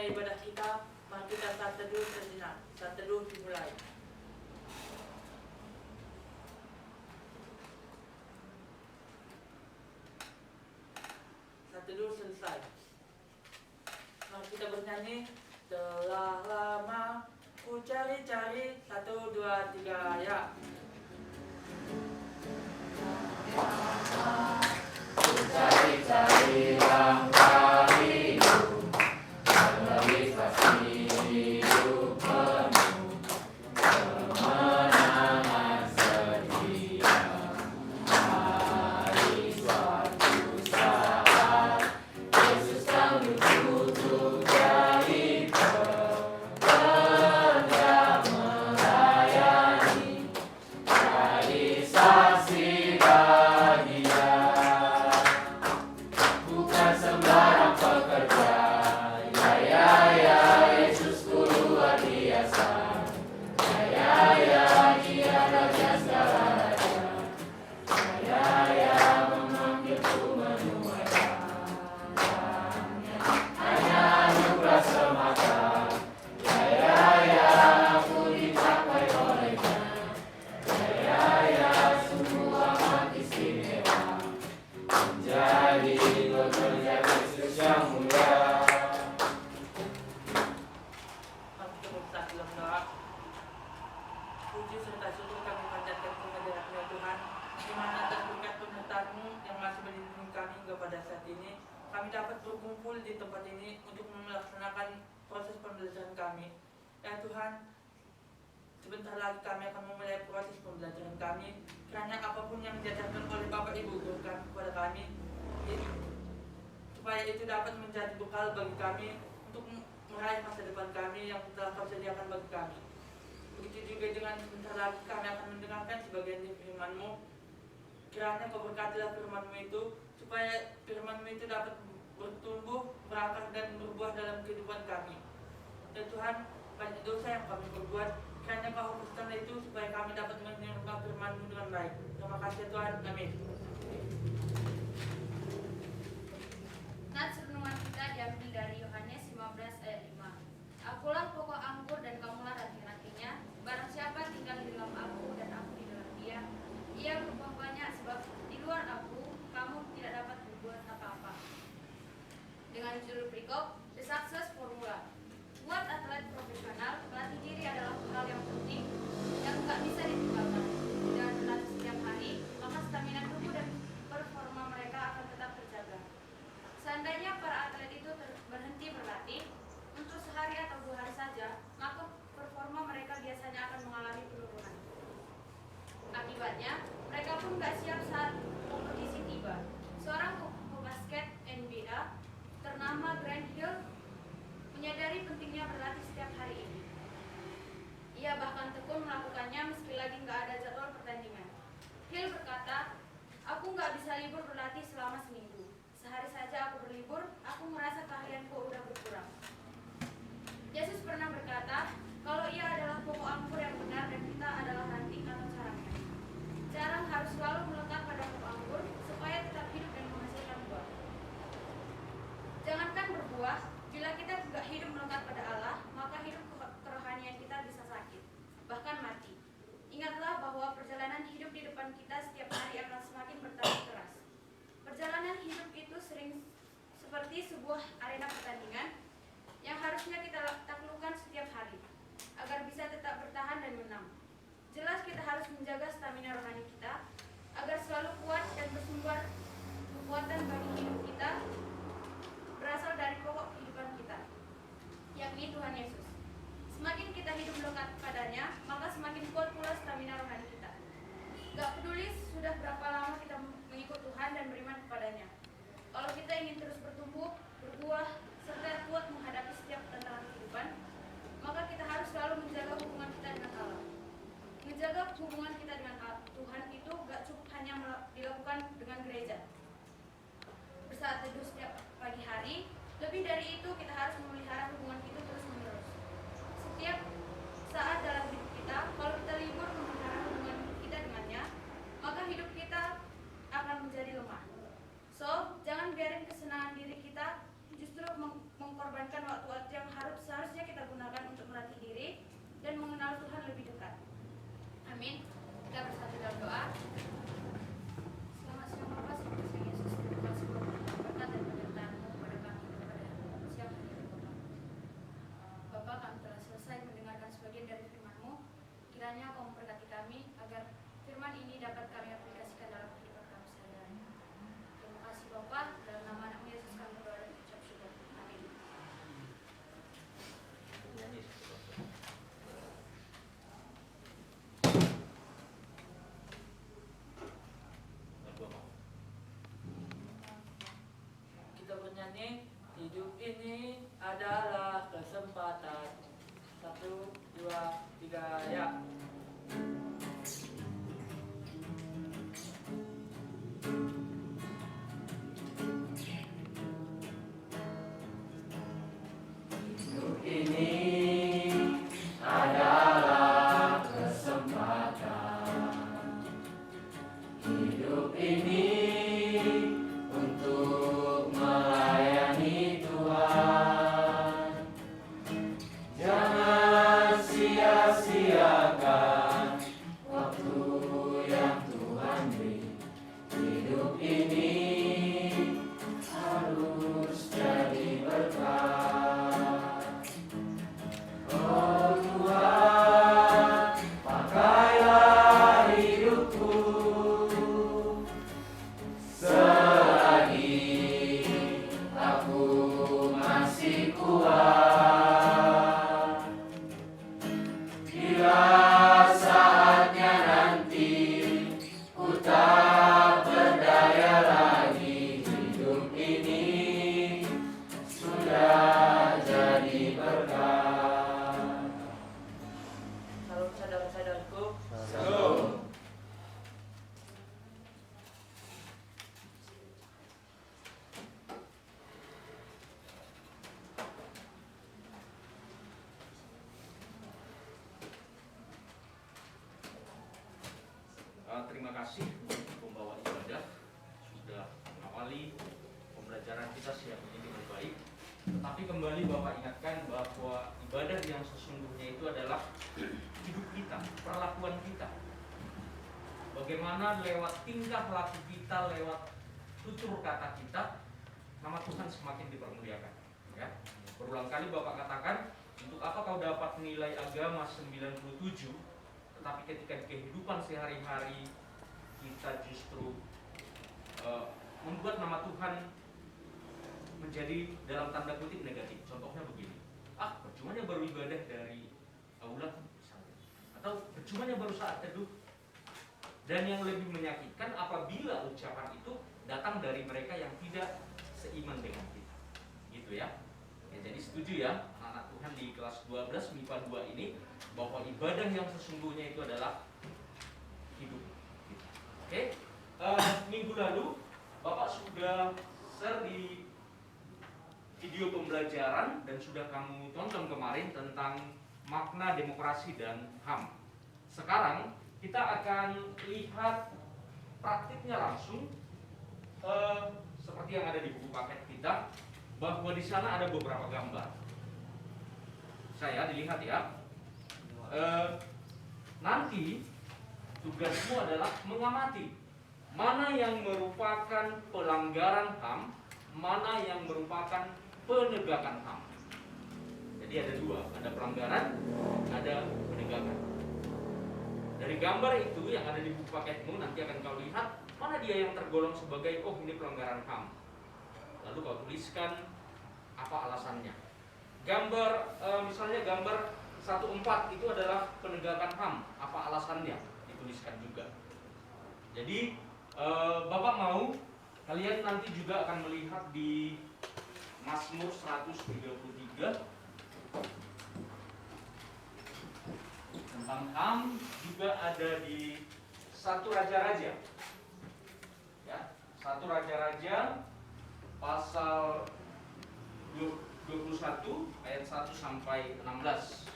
mulai ibadah kita, mari kita saat teduh sejenak. Saat teduh dimulai. Saat teduh selesai. Mari kita bernyanyi. Telah lama ku cari-cari, 1, 2, 3, ya. Ku cari-cari langkah hidup, melalui pasti hidup penuh kemenangan setia. Hari suatu saat Yesus kau ditutup jadi pekerja melayani, jadi saksi bagi Dia. Bukan sembarang pekerja, ya, Yesusku luar biasa. Ya, Dia Raja segala raja. Ya, memanggilku menuai tangannya. Hanya anugerah semata. Ya, aku dicapai olehnya. Ya, sungguh amat istimewa. Menjadi pekerja Yesus yang mulia. Mari kita bersatu dalam doa. Puji serta syukur kami panjatkan kehadirat-Mu Tuhan, di mana atas berkat penyertaan-Mu yang masih melindungi kami hingga pada saat ini, kami dapat berkumpul di tempat ini untuk melaksanakan proses pembelajaran kami. Ya Tuhan, sebentar lagi kami akan memulai proses pembelajaran kami, kiranya apapun yang diajarkan oleh Bapak Ibu guru kami kepada kami, supaya itu dapat menjadi bekal bagi kami untuk meraih masa depan kami yang telah Kau sediakan bagi kami. Begitu juga dengan sebentar lagi kami akan mendengarkan sebagian dari firman-Mu. Kiranya Kau berkatilah firman-Mu itu, supaya firman-Mu itu dapat bertumbuh, berakar dan berbuah dalam kehidupan kami. Ya Tuhan, banyak dosa yang kami berbuat, kiranya Kau hapuskan itu supaya kami dapat menerima firman-Mu dengan baik. Terima kasih Tuhan, amin. Nats renungan kita diambil dari Yohanes 15 ayat 5. Akulah pokok anggur dan kamulah ranting-rantingnya. Barang siapa tinggal di dalam aku dan aku di dalam dia, ia berbuah banyak, sebab di luar aku kamu tidak dapat berbuat apa-apa. Dengan judul berikut, The Success Formula. Buat atlet profesional, melatih diri adalah hal yang penting yang tak bisa ditinggalkan. Dengan berlatih setiap hari, maka stamina tubuh dan performa mereka akan tetap terjaga. Seandainya para atlet itu berhenti berlatih untuk sehari atau 2 hari saja, maka performa mereka biasanya akan mengalami penurunan. Akibatnya, mereka pun gak siap saat kompetisi tiba. Seorang pebasket NBA ternama Grant Hill menyadari pentingnya berlatih setiap hari ini. Ia bahkan tekun melakukannya meski lagi gak ada jadwal pertandingan. Hill berkata, "Aku gak bisa libur berlatih selama seminggu. Sehari saja aku berlibur, aku merasa keahlianku udah berkurang." Yesus pernah berkata, kalau ia adalah pokok anggur yang benar dan kita adalah ranting atau carangnya. Carang harus selalu melekat pada pokok anggur supaya tetap hidup dan menghasilkan buah. Jangankan berbuah, bila kita tidak hidup melekat pada Allah, maka hidup kerohanian kita bisa sakit, bahkan mati. Ingatlah bahwa perjalanan hidup di depan kita setiap hari akan semakin bertambah keras. Perjalanan hidup itu sering seperti sebuah arena pertandingan yang harusnya kita taklukkan setiap hari agar bisa tetap bertahan dan menang. Jelas kita harus menjaga stamina rohani kita agar selalu kuat dan bersumber kekuatan bagi hidup kita berasal dari pokok kehidupan kita, yakni Tuhan Yesus. Semakin kita hidup melekat padanya, maka semakin kuat pula stamina rohani kita. Gak peduli sudah berapa lama kita mengikut Tuhan dan beriman kepadanya. Kalau kita ingin terus bertumbuh, berbuah, serta kuat menghadapi setiap tantangan kehidupan, maka kita harus selalu menjaga hubungan kita dengan Allah. Menjaga hubungan kita dengan Tuhan itu gak cukup hanya dilakukan dengan gereja, bersaat teduh setiap pagi hari. Lebih dari itu, kita harus memelihara hubungan itu terus menerus. Setiap saat dalam hidup kita, kalau kita libur memelihara hubungan kita dengannya, maka hidup kita akan menjadi lemah. So, jangan biarin kesenangan diri kita justru mengkorbankan waktu-waktu yang Amin. Kita bersatu dalam doa. Selamat siang Bapak, selamat siang Yesus. Terima kasih Bapak berkat dan penyertaan-Mu pada kami pada siang hari ini Bapak. Bapak, kami telah selesai mendengarkan sebagian dari firman-Mu. Kiranya Kau memberkati kami agar firman ini dapat kami aplikasikan dalam kehidupan kami sehari-hari. Terima kasih Bapak, dalam nama Anak-Mu Yesus kami berdoa dan ucap syukur. Amin. Kita bernyanyi, hidup ini adalah kesempatan. 1, 2, 3, ya. Hidup ini adalah kesempatan. Hidup ini untuk melayani Tuhan. Jangan sia-siakan waktu yang Tuhan beri. Hidup ini harus jadi berkat. Oh Tuhan, pakailah hidupku selagi aku masih kuat. Bila saatnya nanti ku tak berdaya lagi, hidup ini sudah jadi berkat. Salam saudara-saudaraku. Shalom. Terima kasih untuk pembawa ibadah sudah mengawali pembelajaran kita siang ini dengan baik. Tetapi kembali Bapak ingatkan bahwa ibadah yang sesungguhnya itu adalah hidup kita, perlakuan kita. Bagaimana lewat tingkah laku kita, lewat tutur kata kita, nama Tuhan semakin dipermuliakan. Ya. Berulang kali Bapak katakan, untuk apa kau dapat nilai agama 97, tetapi ketika di kehidupan sehari-hari kita justru membuat nama Tuhan menjadi dalam tanda kutip negatif. Contohnya begini, percumanya baru ibadah dari aulat misalnya, atau percumanya baru saat teduh. Dan yang lebih menyakitkan apabila ucapan itu datang dari mereka yang tidak seiman dengan kita, gitu ya. Jadi setuju ya anak-anak Tuhan di kelas 12 MIPA 2 ini bahwa ibadah yang sesungguhnya itu adalah hidup kita. Oke, minggu lalu Bapak sudah share di video pembelajaran dan sudah kamu tonton kemarin tentang makna demokrasi dan HAM. Sekarang kita akan lihat praktiknya langsung, seperti yang ada di buku paket kita, bahwa di sana ada beberapa gambar. Saya dilihat ya. Nanti tugasmu adalah mengamati mana yang merupakan pelanggaran HAM, mana yang merupakan penegakan HAM. Jadi ada dua, ada pelanggaran, ada penegakan. Dari gambar itu yang ada di buku paketmu nanti akan kau lihat mana dia yang tergolong sebagai ini pelanggaran HAM. Lalu kau tuliskan apa alasannya. Gambar misalnya gambar 14 itu adalah penegakan HAM, apa alasannya? Dituliskan juga. Jadi Bapak mau kalian nanti juga akan melihat di Mazmur 133 tentang HAM, juga ada di 1 Raja-Raja. Ya, 1 Raja-Raja pasal 21 ayat 1 sampai 16.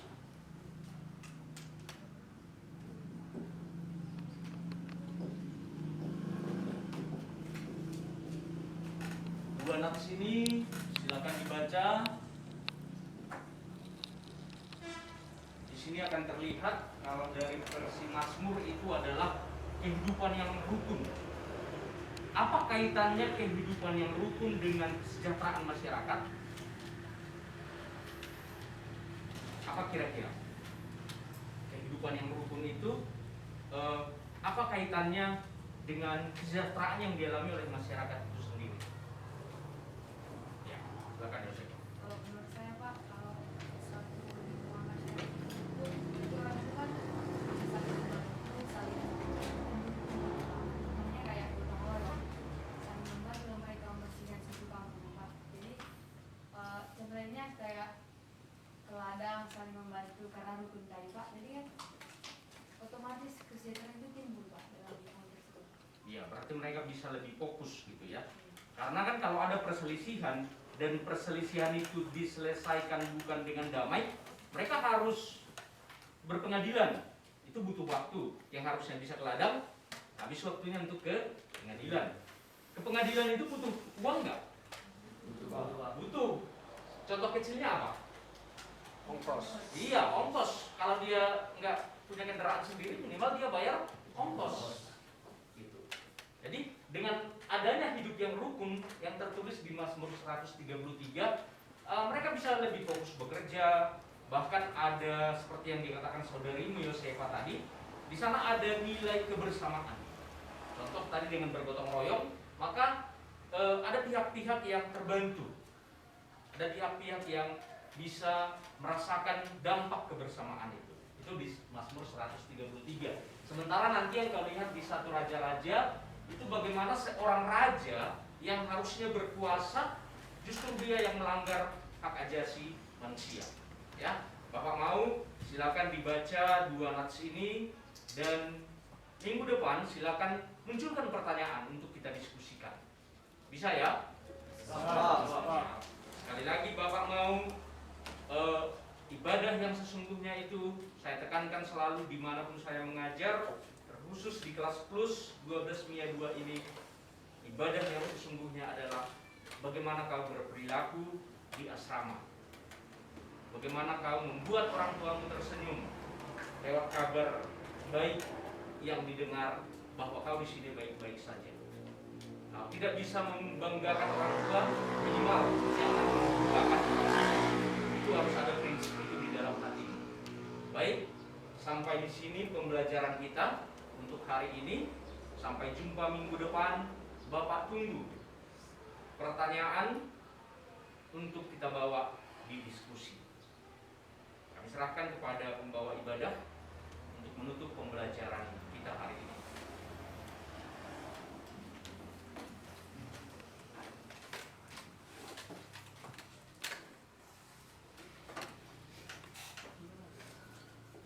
Dua nats ini silakan dibaca. Di sini akan terlihat kalau dari versi Mazmur itu adalah kehidupan yang rukun. Apa kaitannya kehidupan yang rukun dengan kesejahteraan masyarakat? Apa kira-kira? Kehidupan yang rukun itu apa kaitannya dengan kesejahteraan yang dialami oleh masyarakat itu sendiri? Ya, silakan Yosef. Kalau menurut saya Pak, kalau satu lingkungan masyarakat itu orang itu kan saling membantu, saling namanya kayak gotong royong, saling membantu dalam mereka membersihkan satu kampung Pak. Jadi contohnya kayak ke ladang saling membantu karena rukun tadi Pak. Jadi kan otomatis kesejahteraan itu timbul Pak dalam lingkungan tersebut. Iya, berarti mereka bisa lebih fokus gitu ya. Karena kan kalau ada perselisihan dan perselisihan itu diselesaikan bukan dengan damai, mereka harus berpengadilan. Itu butuh waktu. Yang harusnya bisa ke ladang, habis waktunya untuk ke pengadilan. Ke pengadilan itu butuh uang nggak? Butuh. Contoh kecilnya apa? Ongkos. Iya, ongkos. Kalau dia nggak punya kendaraan sendiri, minimal dia bayar ongkos. Gitu. Jadi dengan adanya hidup yang rukun yang tertulis di Mazmur 133, mereka bisa lebih fokus bekerja. Bahkan ada seperti yang dikatakan saudarimu Yosefa tadi, di sana ada nilai kebersamaan. Contoh tadi dengan bergotong royong, maka ada pihak-pihak yang terbantu. Ada pihak-pihak yang bisa merasakan dampak kebersamaan itu. Itu di Mazmur 133. Sementara nanti yang kau lihat di 1 Raja-Raja itu bagaimana seorang raja yang harusnya berkuasa justru dia yang melanggar hak ajasi manusia. Ya, Bapak mau silakan dibaca 2 nats ini dan minggu depan silakan munculkan pertanyaan untuk kita diskusikan. Bisa ya? Sekali lagi Bapak mau ibadah yang sesungguhnya itu saya tekankan selalu dimanapun saya mengajar, terkhusus di kelas plus 12 MIA 2 ini, ibadah yang sesungguhnya adalah bagaimana kau berperilaku di asrama, bagaimana kau membuat orang tuamu tersenyum lewat kabar baik yang didengar bahwa kau di sini baik-baik saja. Kau tidak bisa membanggakan orang tua, minimal jangan membanggakan orang tua. Itu harus ada prinsip itu di dalam hatimu. Baik, sampai di sini pembelajaran kita untuk hari ini. Sampai jumpa minggu depan. Bapak tunggu pertanyaan untuk kita bawa di diskusi. Kami serahkan kepada pembawa ibadah untuk menutup pembelajaran kita hari ini.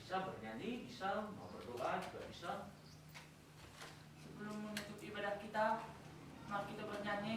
Bisa bernyanyi, bisa mau berdoa juga bisa. Sebelum menutup ibadah kita, mari kita bernyanyi